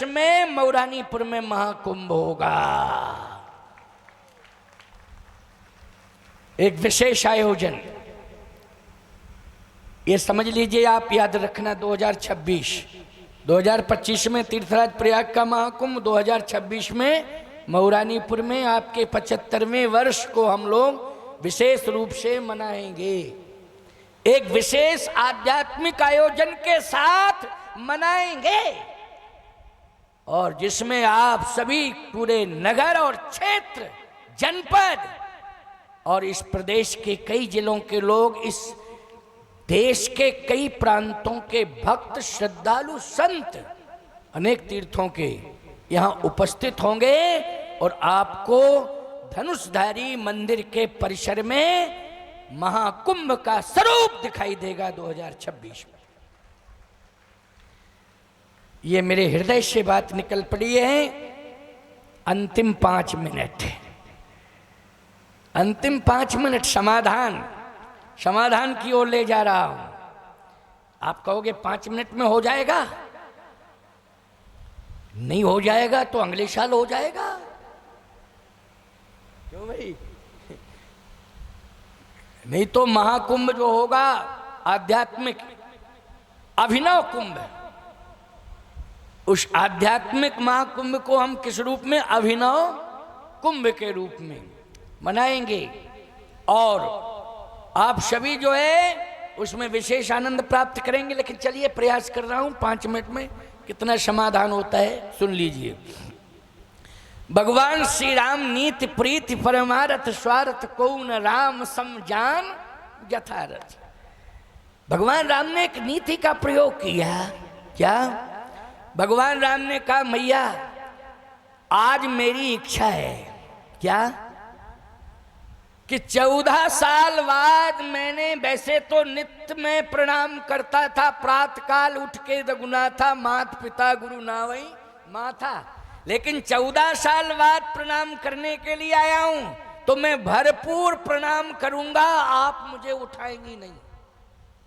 में मऊरानीपुर में महाकुंभ होगा। एक विशेष आयोजन, ये समझ लीजिए आप, याद रखना 2025 में तीर्थराज प्रयाग का महाकुंभ, 2026 में मऊरानीपुर में आपके 75वें वर्ष को हम लोग विशेष रूप से मनाएंगे। एक विशेष आध्यात्मिक आयोजन के साथ मनाएंगे और जिसमें आप सभी पूरे नगर और क्षेत्र, जनपद और इस प्रदेश के कई जिलों के लोग, इस देश के कई प्रांतों के भक्त, श्रद्धालु, संत, अनेक तीर्थों के यहाँ उपस्थित होंगे और आपको धनुषधारी मंदिर के परिसर में महाकुंभ का स्वरूप दिखाई देगा 2026 में। ये मेरे हृदय से बात निकल पड़ी है। अंतिम 5 मिनट, अंतिम 5 मिनट समाधान की ओर ले जा रहा हूं। आप कहोगे 5 मिनट में हो जाएगा? नहीं हो जाएगा तो अगले साल हो जाएगा। क्यों भाई? नहीं तो महाकुंभ जो होगा आध्यात्मिक अभिनव कुंभ, उस आध्यात्मिक महाकुंभ को हम किस रूप में? अभिनव कुंभ के रूप में मनाएंगे और आप सभी जो है उसमें विशेष आनंद प्राप्त करेंगे। लेकिन चलिए, प्रयास कर रहा हूं 5 मिनट में कितना समाधान होता है, सुन लीजिए। भगवान श्री राम नीति प्रीति परमारथ स्वार्थ को न राम समजान यथारथ। भगवान राम ने एक नीति का प्रयोग किया। क्या? भगवान राम ने कहा, मैया आज मेरी इच्छा है क्या कि 14 साल बाद, मैंने वैसे तो नित्य में प्रणाम करता था, प्रातः काल उठ के दगुना था, मात पिता गुरु नावई माथा, लेकिन 14 साल बाद प्रणाम करने के लिए आया हूं तो मैं भरपूर प्रणाम करूंगा, आप मुझे उठाएंगी नहीं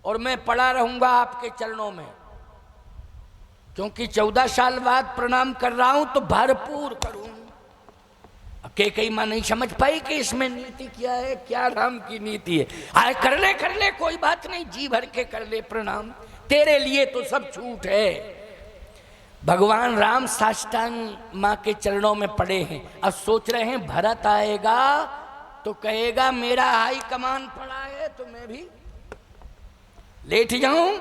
और मैं पड़ा रहूंगा आपके चरणों में, क्योंकि 14 साल बाद प्रणाम कर रहा हूं तो भरपूर करूं। कई मां नहीं समझ पाई कि इसमें नीति क्या है, क्या राम की नीति है। आए कर ले कोई बात नहीं, जी भर के कर ले प्रणाम, तेरे लिए तो सब छूट है। भगवान राम साष्टांग मां के चरणों में पड़े हैं। अब सोच रहे हैं भरत आएगा तो कहेगा मेरा हाई कमान पड़ा है तो मैं भी लेट जाऊं,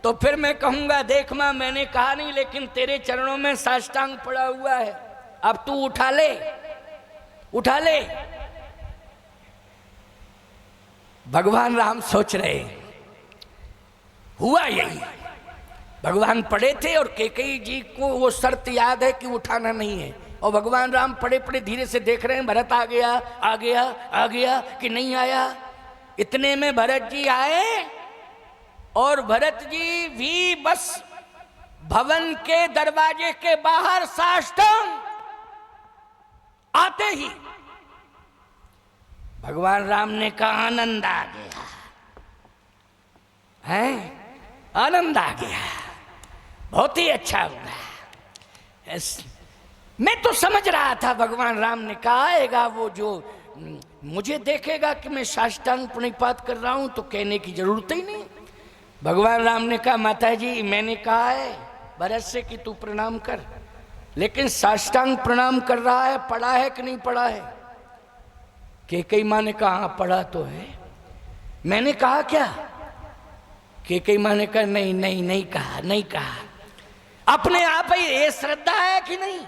तो फिर मैं कहूंगा देख मां मैंने कहा नहीं, लेकिन तेरे चरणों में साष्टांग पड़ा हुआ है, अब तू उठा ले। भगवान राम सोच रहे, हुआ यही। भगवान पड़े थे और कैकेयी जी को वो शर्त याद है कि उठाना नहीं है, और भगवान राम पड़े पड़े धीरे से देख रहे हैं भरत आ गया कि नहीं आया। इतने में भरत जी आए और भरत जी भी बस भवन के दरवाजे के बाहर साष्टांग आते ही भगवान राम ने कहा आनंद आ गया है, आनंद आ गया, बहुत ही अच्छा हुआ। मैं तो समझ रहा था भगवान राम ने कहा आएगा वो जो मुझे देखेगा कि मैं साष्टांग प्रणिपात कर रहा हूं तो कहने की जरूरत ही नहीं। भगवान राम ने कहा माता जी मैंने कहा है भरत से कि तू प्रणाम कर, लेकिन साष्टांग प्रणाम कर रहा है, पढ़ा है कि नहीं पढ़ा है? कैकेयी मां ने कहा हाँ पढ़ा तो है। मैंने कहा क्या? कैकेयी मां ने कहा नहीं कहा। अपने आप ही ये श्रद्धा है कि नहीं?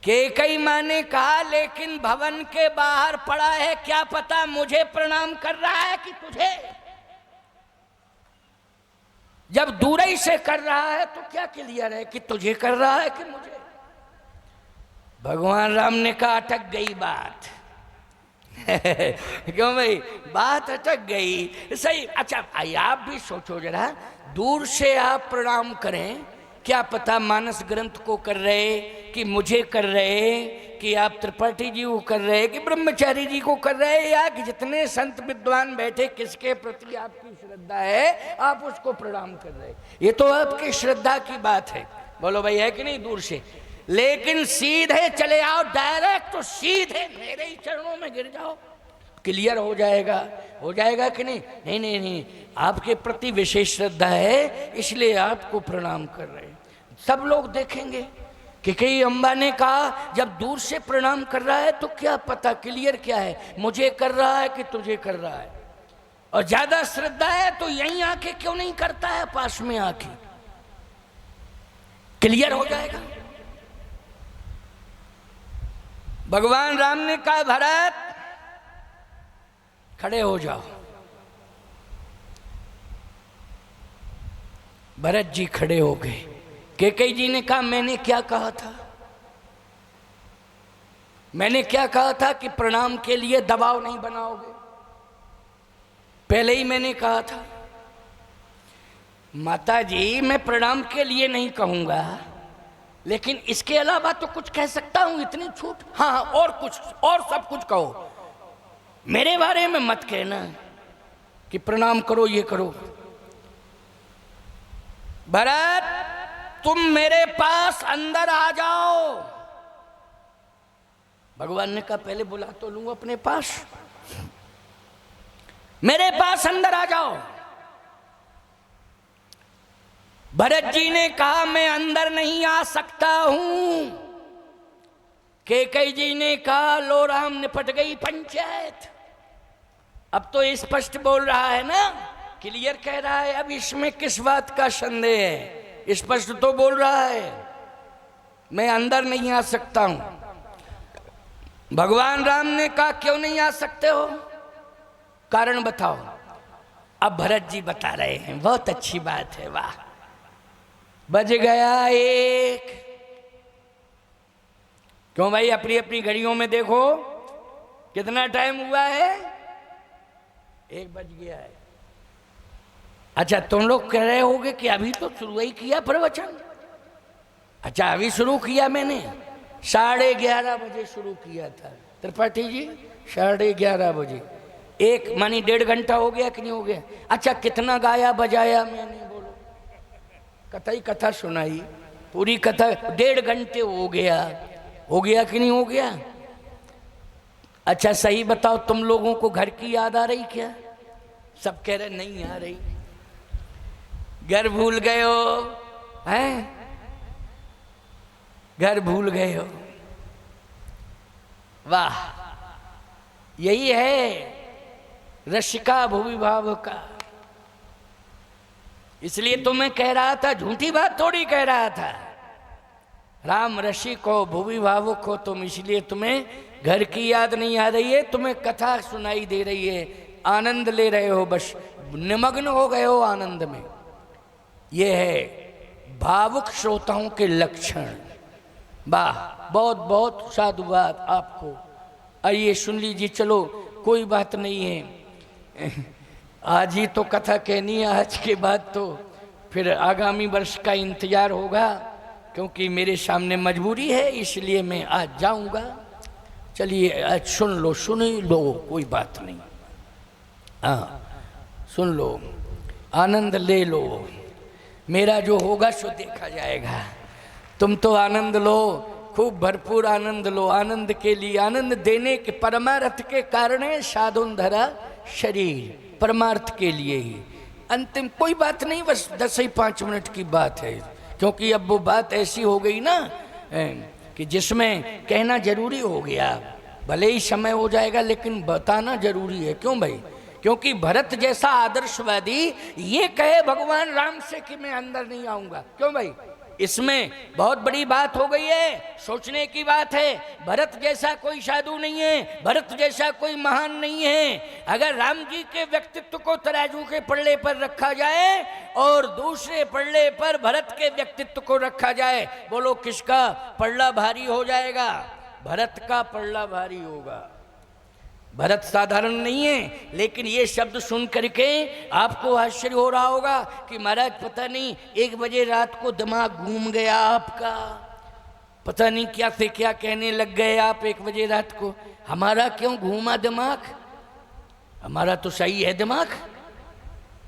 कैकेयी मां ने कहा लेकिन भवन के बाहर पड़ा है, क्या पता मुझे प्रणाम कर रहा है कि तुझे? जब दूर ही से कर रहा है तो क्या क्लियर है कि तुझे कर रहा है कि मुझे? भगवान राम ने कहा अटक गई बात। क्यों भाई? बात अटक गई। सही। अच्छा आप भी सोचो जरा, दूर से आप प्रणाम करें, क्या पता मानस ग्रंथ को कर रहे कि मुझे कर रहे, कि आप त्रिपाठी जी को कर रहे, कि ब्रह्मचारी जी को कर रहे, या कि जितने संत विद्वान बैठे किसके प्रति आपकी श्रद्धा है, आप उसको प्रणाम कर रहे, ये तो आपकी श्रद्धा की बात है। बोलो भाई, है कि नहीं? दूर से, लेकिन सीधे चले आओ, डायरेक्ट तो सीधे मेरे ही चरणों में गिर जाओ, क्लियर हो जाएगा कि नहीं? नहीं नहीं नहीं, आपके प्रति विशेष श्रद्धा है इसलिए आपको प्रणाम कर रहे हैं। सब लोग देखेंगे कि कई अम्बा ने कहा जब दूर से प्रणाम कर रहा है तो क्या पता क्लियर क्या है, मुझे कर रहा है कि तुझे कर रहा है, और ज्यादा श्रद्धा है तो यहीं आके क्यों नहीं करता है, पास में आके क्लियर हो जाएगा। भगवान राम ने कहा भरत खड़े हो जाओ। भरत जी खड़े हो गए। कैकेयी जी ने कहा मैंने क्या कहा था, मैंने क्या कहा था कि प्रणाम के लिए दबाव नहीं बनाओगे, पहले ही मैंने कहा था। माता जी मैं प्रणाम के लिए नहीं कहूंगा, लेकिन इसके अलावा तो कुछ कह सकता हूं, इतनी छूट। हाँ, और कुछ, और सब कुछ कहो, मेरे बारे में मत कहना कि प्रणाम करो ये करो। भरत तुम मेरे पास अंदर आ जाओ। भगवान ने कहा पहले बुला तो लूं अपने पास, मेरे पास अंदर आ जाओ। भरत जी ने कहा मैं अंदर नहीं आ सकता हूं। कैकेयी जी ने कहा लो राम निपट गई पंचायत। अब तो स्पष्ट बोल रहा है ना, क्लियर कह रहा है, अब इसमें किस बात का संदेह है, स्पष्ट तो बोल रहा है मैं अंदर नहीं आ सकता हूं। भगवान राम ने कहा क्यों नहीं आ सकते हो, कारण बताओ। अब भरत जी बता रहे हैं, बहुत अच्छी बात है, वाह। बज गया एक। क्यों भाई, अपनी अपनी घड़ियों में देखो कितना टाइम हुआ है, 1 बज गया है। अच्छा, तुम लोग कह रहे होगे कि अभी तो शुरू ही किया प्रवचन। अच्छा, अभी शुरू किया मैंने, 11:30 बजे शुरू किया था त्रिपाठी जी, 11:30 बजे, एक मानी 1.5 घंटा हो गया कि नहीं हो गया। अच्छा, कितना गाया बजाया मैंने, बोलो, कथा ही कथा सुनाई, पूरी कथा 1.5 घंटे हो गया कि नहीं हो गया। अच्छा सही बताओ, तुम लोगों को घर की याद आ रही क्या? सब कह रहे नहीं आ रही, घर भूल गए हो, हैं? घर भूल गए हो, वाह। यही है रसिका भुवि भाव का। इसलिए तो मैं कह रहा था, झूठी बात थोड़ी कह रहा था, राम रसिक हो भुवि भावुक हो तुम, इसलिए तुम्हें घर की याद नहीं आ रही है, तुम्हें कथा सुनाई दे रही है, आनंद ले रहे हो, बस निमग्न हो गए हो आनंद में। ये है भावुक श्रोताओं के लक्षण। वाह, बहुत बहुत साधुवाद आपको। आइए सुन लीजिए, चलो कोई बात नहीं है, आज ही तो कथा कहनी है, आज के बाद तो फिर आगामी वर्ष का इंतजार होगा, क्योंकि मेरे सामने मजबूरी है, इसलिए मैं आज जाऊंगा। चलिए आज सुन लो, सुन ही लो, कोई बात नहीं, हाँ सुन लो, आनंद ले लो, मेरा जो होगा सो देखा जाएगा। तुम तो आनंद लो, खूब भरपूर आनंद लो। आनंद के लिए, आनंद देने के परमार्थ के कारण है साधुन धरा शरीर, परमार्थ के लिए ही। अंतिम कोई बात नहीं, बस 10 ही 5 मिनट की बात है, क्योंकि अब वो बात ऐसी हो गई ना कि जिसमें कहना जरूरी हो गया। भले ही समय हो जाएगा लेकिन बताना जरूरी है। क्यों भाई? क्योंकि भरत जैसा आदर्शवादी ये कहे भगवान राम से कि मैं अंदर नहीं आऊंगा, क्यों भाई? इसमें बहुत बड़ी बात हो गई है, सोचने की बात है। भरत जैसा कोई साधु नहीं है, भरत जैसा कोई महान नहीं है। अगर राम जी के व्यक्तित्व को तराजू के पल्ले पर रखा जाए और दूसरे पल्ले पर भरत के व्यक्तित्व को रखा जाए, बोलो किसका पल्ला भारी हो जाएगा? भरत का पल्ला भारी होगा। भरत साधारण नहीं है, लेकिन ये शब्द सुन करके आपको आश्चर्य हो रहा होगा कि महाराज पता नहीं 1 बजे रात को दिमाग घूम गया आपका, पता नहीं क्या से क्या कहने लग गए आप 1 बजे रात को। हमारा क्यों घूमा दिमाग? हमारा तो सही है दिमाग।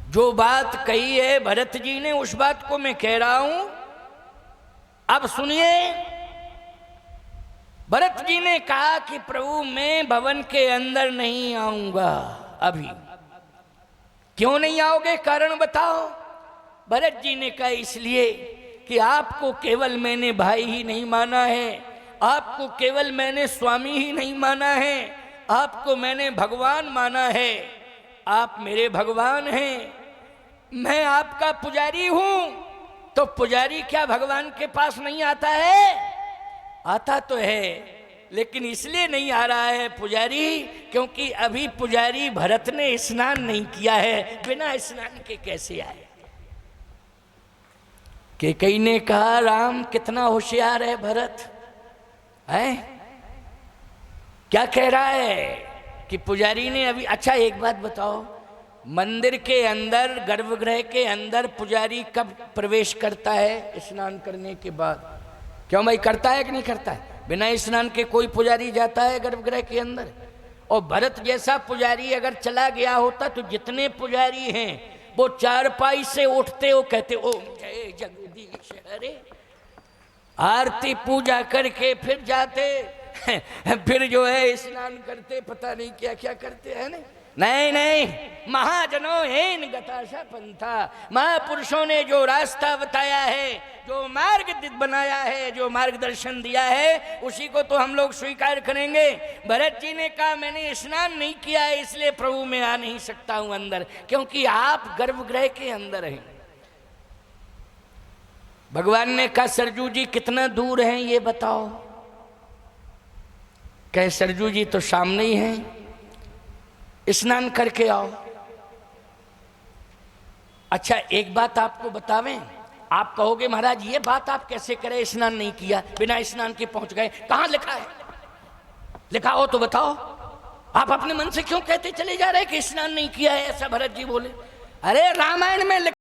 जो बात कही है भरत जी ने उस बात को मैं कह रहा हूं। अब सुनिए, भरत जी ने कहा कि प्रभु मैं भवन के अंदर नहीं आऊंगा अभी। क्यों नहीं आओगे, कारण बताओ। भरत जी ने कहा इसलिए कि आपको केवल मैंने भाई ही नहीं माना है, आपको केवल मैंने स्वामी ही नहीं माना है, आपको मैंने भगवान माना है। आप मेरे भगवान हैं, मैं आपका पुजारी हूं। तो पुजारी क्या भगवान के पास नहीं आता है? आता तो है, लेकिन इसलिए नहीं आ रहा है पुजारी क्योंकि अभी पुजारी भरत ने स्नान नहीं किया है। बिना स्नान के कैसे आए? कैकेयी ने कहा राम कितना होशियार है भरत है। क्या कह रहा है कि पुजारी ने अभी। अच्छा एक बात बताओ, मंदिर के अंदर गर्भगृह के अंदर पुजारी कब प्रवेश करता है? स्नान करने के बाद। क्यों भाई, करता है कि नहीं करता है? बिना स्नान के कोई पुजारी जाता है गर्भगृह के अंदर? और भरत जैसा पुजारी अगर चला गया होता तो जितने पुजारी हैं वो चारपाई से उठते हो, कहते ओम जय जगदीश हरे, आरती पूजा करके फिर जाते फिर जो है स्नान करते, पता नहीं क्या क्या करते हैं। नहीं नहीं, महाजनों हेन गताशा पंथा, महापुरुषों ने जो रास्ता बताया है, जो मार्ग बनाया है, जो मार्गदर्शन दिया है, उसी को तो हम लोग स्वीकार करेंगे। भरत जी ने कहा मैंने स्नान नहीं किया है इसलिए प्रभु मैं आ नहीं सकता हूं अंदर, क्योंकि आप गर्भगृह के अंदर हैं। भगवान ने कहा सरजू जी कितना दूर हैं ये बताओ। कहे सरजू जी तो सामने ही हैं, स्नान करके आओ। अच्छा एक बात आपको बतावें, आप कहोगे महाराज ये बात आप कैसे करें, स्नान नहीं किया, बिना स्नान के पहुंच गए। कहां लिखा है? लिखा हो तो बताओ। आप अपने मन से क्यों कहते चले जा रहे कि स्नान नहीं किया है ऐसा? भरत जी बोले अरे रामायण में